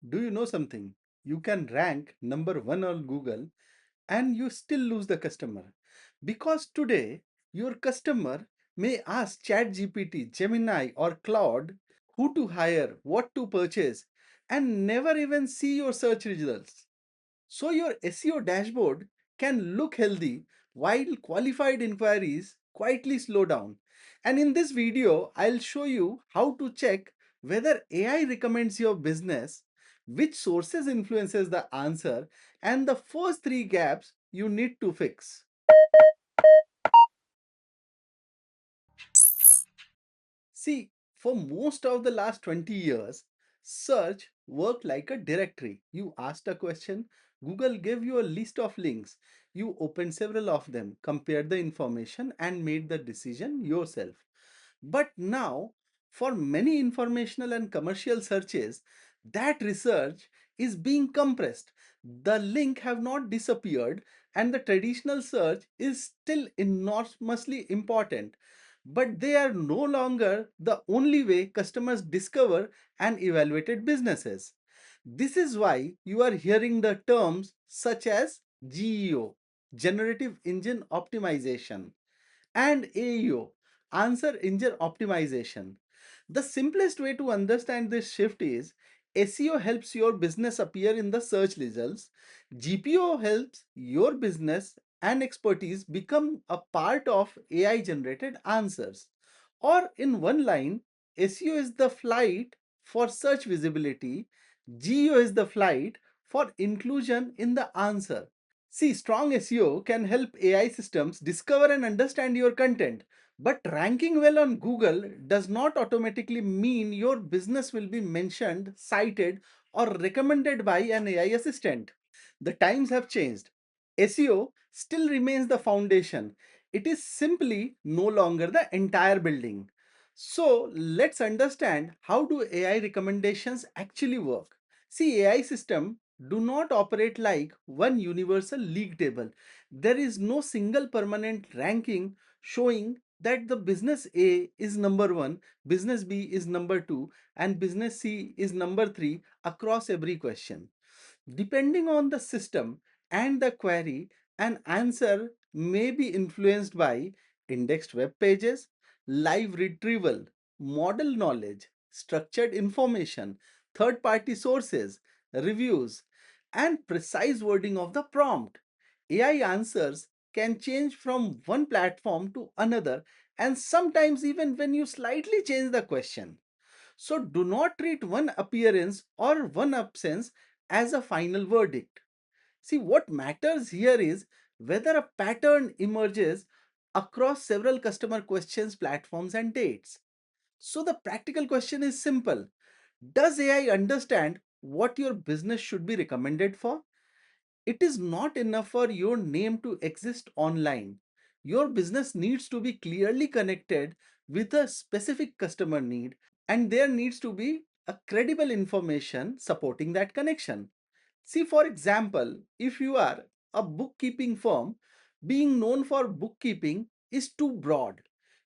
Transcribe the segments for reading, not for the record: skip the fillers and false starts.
Do you know something? You can rank number one on Google and you still lose the customer. Because today, your customer may ask ChatGPT, Gemini, or Claude who to hire, what to purchase, and never even see your search results. So your SEO dashboard can look healthy while qualified inquiries quietly slow down. And in this video, I'll show you how to check whether AI recommends your business, which sources influences the answer, and the first three gaps you need to fix. See, for most of the last 20 years, search worked like a directory. You asked a question, Google gave you a list of links. You opened several of them, compared the information, and made the decision yourself. But now, for many informational and commercial searches, that research is being compressed. The link have not disappeared, and the traditional search is still enormously important, but they are no longer the only way customers discover and evaluated businesses. This is why you are hearing the terms such as GEO, Generative Engine Optimization, and AEO, Answer Engine Optimization. The simplest way to understand this shift is SEO helps your business appear in the search results, GPO helps your business and expertise become a part of AI generated answers. Or in one line, SEO is the flight for search visibility, GEO is the flight for inclusion in the answer. See, strong SEO can help AI systems discover and understand your content, but ranking well on Google does not automatically mean your business will be mentioned, cited, or recommended by an AI assistant. The times have changed. SEO still remains the foundation. It is simply no longer the entire building. So let's understand how do AI recommendations actually work. See, AI system do not operate like one universal league table. There is no single permanent ranking showing that the business A is number 1, business B is number 2, and business C is number 3 across every question. Depending on the system and the query, an answer may be influenced by indexed web pages, live retrieval, model knowledge, structured information, third party sources, reviews, and precise wording of the prompt. AI answers can change from one platform to another, and sometimes even when you slightly change the question. So do not treat one appearance or one absence as a final verdict. See, what matters here is whether a pattern emerges across several customer questions, platforms, and dates. So the practical question is simple. Does AI understand what your business should be recommended for? It is not enough for your name to exist online. Your business needs to be clearly connected with a specific customer need, and there needs to be a credible information supporting that connection. See, for example, if you are a bookkeeping firm, being known for bookkeeping is too broad.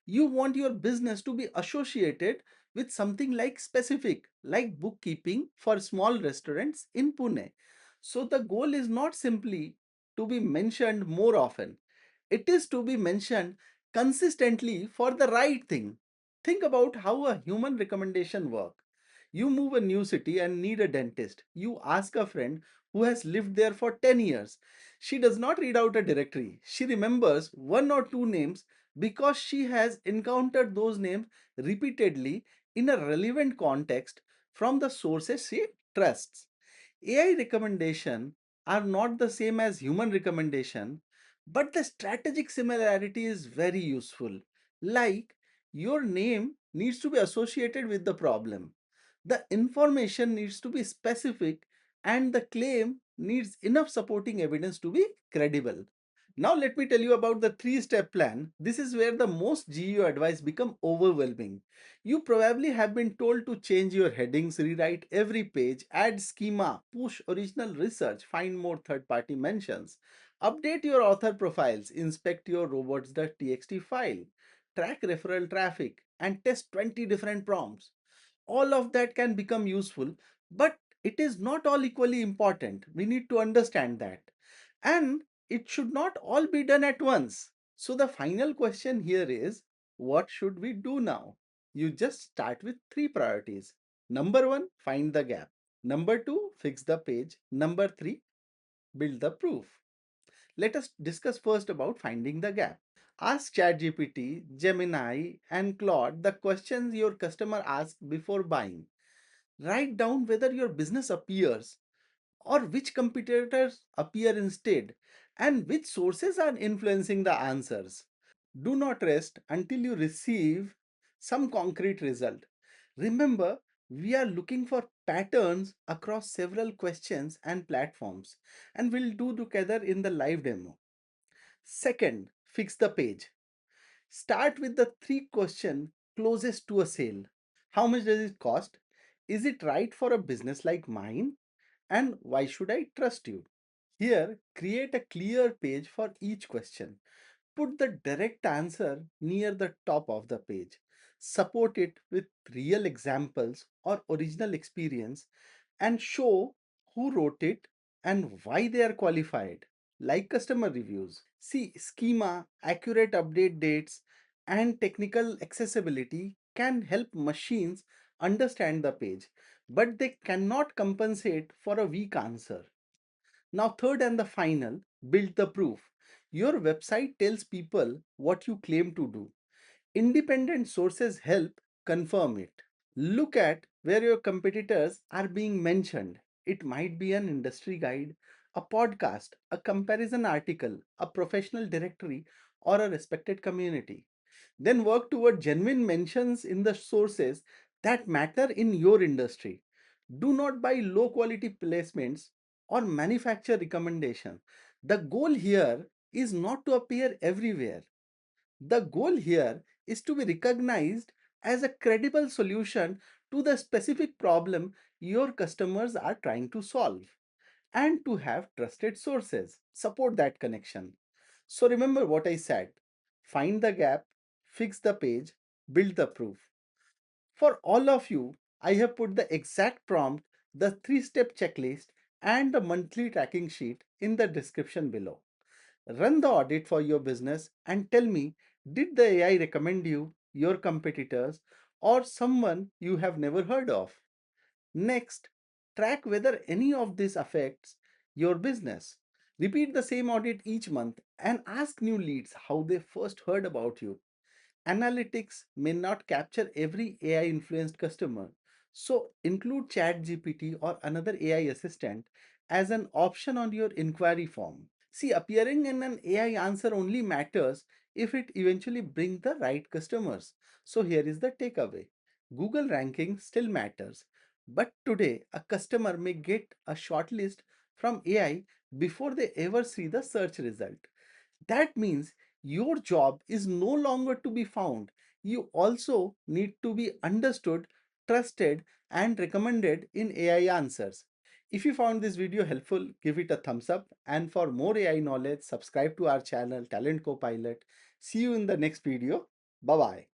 You want your business to be associated with something like specific, like bookkeeping for small restaurants in Pune. So the goal is not simply to be mentioned more often, it is to be mentioned consistently for the right thing. Think about how a human recommendation work. You move a new city and need a dentist. You ask a friend who has lived there for 10 years. She does not read out a directory. She remembers one or two names because she has encountered those names repeatedly in a relevant context from the sources she trusts. AI recommendation are not the same as human recommendation, but the strategic similarity is very useful. Like your name needs to be associated with the problem. The information needs to be specific and the claim needs enough supporting evidence to be credible. Now let me tell you about the three-step plan. This is where the most GEO advice become overwhelming. You probably have been told to change your headings, rewrite every page, add schema, push original research, find more third-party mentions, update your author profiles, inspect your robots.txt file, track referral traffic, and test 20 different prompts. All of that can become useful, but It is not all equally important. We need to understand that. And it should not all be done at once. So the final question here is, what should we do now? You just start with three priorities. Number one, find the gap. Number two, fix the page. Number three, build the proof. Let us discuss first about finding the gap. Ask ChatGPT, Gemini, and Claude the questions your customer asks before buying. Write down whether your business appears or which competitors appear instead and which sources are influencing the answers. Do not rest until you receive some concrete result. Remember, we are looking for patterns across several questions and platforms, and we'll do together in the live demo. Second, fix the page. Start with the three question closest to a sale. How much does it cost? Is it right for a business like mine? And why should I trust you? Here, create a clear page for each question. Put the direct answer near the top of the page. Support it with real examples or original experience and show who wrote it and why they are qualified, like customer reviews. See, schema, accurate update dates, and technical accessibility can help machines understand the page, but they cannot compensate for a weak answer. Now, third and the final, build the proof. Your website tells people what you claim to do. Independent sources help confirm it. Look at where your competitors are being mentioned. It might be an industry guide, a podcast, a comparison article, a professional directory, or a respected community. Then work toward genuine mentions in the sources that matter in your industry. Do not buy low quality placements or manufacture recommendation. The goal here is not to appear everywhere. The goal here is to be recognized as a credible solution to the specific problem your customers are trying to solve and to have trusted sources support that connection. So remember what I said, find the gap, fix the page, build the proof. For all of you, I have put the exact prompt, the three-step checklist, and the monthly tracking sheet in the description below. Run the audit for your business and tell me, did the AI recommend you, your competitors, or someone you have never heard of? Next, track whether any of this affects your business. Repeat the same audit each month and ask new leads how they first heard about you. Analytics may not capture every AI influenced customer, so include ChatGPT or another AI assistant as an option on your inquiry form. See, appearing in an AI answer only matters if it eventually brings the right customers. So here is the takeaway. Google ranking still matters, but today a customer may get a shortlist from AI before they ever see the search result. That means your job is no longer to be found. You also need to be understood, trusted, and recommended in AI answers. If you found this video helpful, give it a thumbs up. And for more AI knowledge, subscribe to our channel, Talent Copilot. See you in the next video. Bye bye.